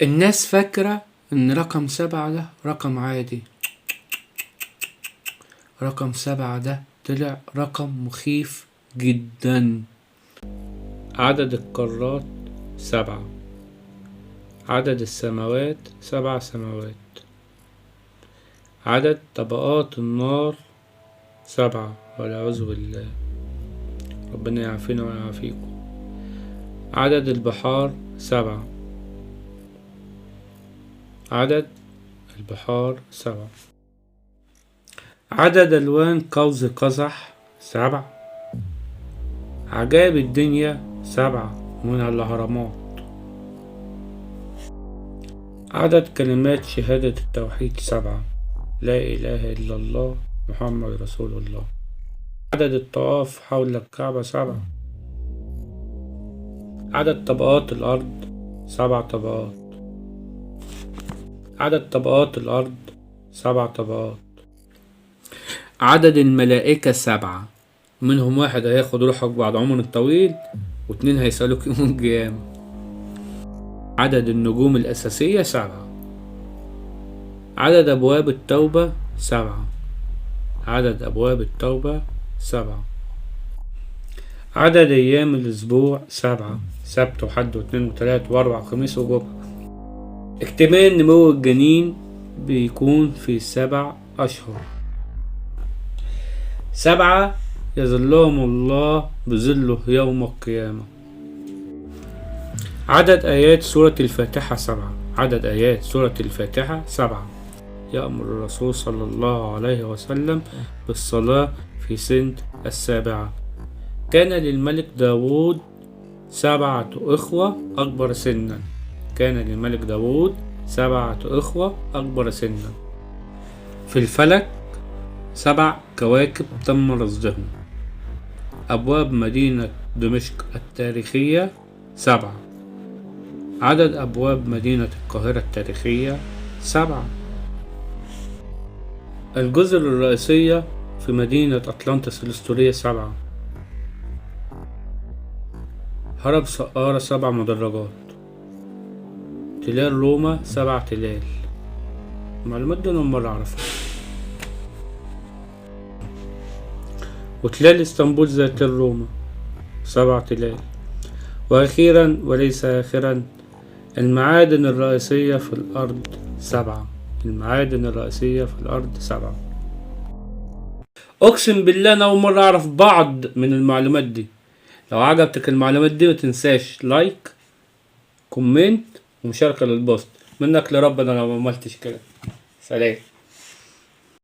الناس فاكرة ان رقم 7 ده رقم عادي. رقم 7 ده طلع رقم مخيف جدا. عدد القارات 7، عدد السماوات 7 سماوات، عدد طبقات النار 7 والعياذ بالله، ربنا يعافينا ويعافيكم. عدد البحار 7، عدد البحار 7. عدد ألوان قوس قزح 7. عجائب الدنيا 7 منها الأهرامات. عدد كلمات شهادة التوحيد 7، لا إله إلا الله محمد رسول الله. عدد الطواف حول الكعبة 7. عدد طبقات الأرض 7 طبقات. عدد طبقات الأرض 7 طبقات. عدد الملائكة 7، منهم واحد هياخد روحك بعد عمر طويل، و2 هيسألوك يوم القيامة. عدد النجوم الأساسية 7. عدد أبواب التوبة 7. عدد أبواب التوبة 7. عدد أيام الأسبوع 7، سبت وحد واثنين وثلاث وأربع وخميس وجمعة. اكتمال نمو الجنين بيكون في 7 أشهر. 7 يظلهم الله بظله يوم القيامة. عدد آيات سورة الفاتحة 7. عدد آيات سورة الفاتحة 7. يأمر الرسول صلى الله عليه وسلم بالصلاة في سن 7. كان للملك داود 7 إخوة أكبر سنا. كان للملك داود 7 إخوة أكبر سنا. في الفلك 7 كواكب تم رصدهم. أبواب مدينة دمشق التاريخية 7. عدد أبواب مدينة القاهرة التاريخية 7. الجزر الرئيسية في مدينة أطلانتس الأسطورية 7. هرم سقارة 7 مدرجات. تلال روما 7 تلال. المعلومات دي أنا أول مرة أعرفها. وتلال اسطنبول زي تل روما 7 تلال. وأخيرا وليس آخرا، المعادن الرئيسية في الأرض 7. المعادن الرئيسية في الأرض 7. أقسم بالله أنا أول مرة أعرف بعض من المعلومات دي. لو عجبتك المعلومات دي متنساش لايك، كومنت، ومشاركة للبوست. منك لربنا لو ما عملتش كده. سلام.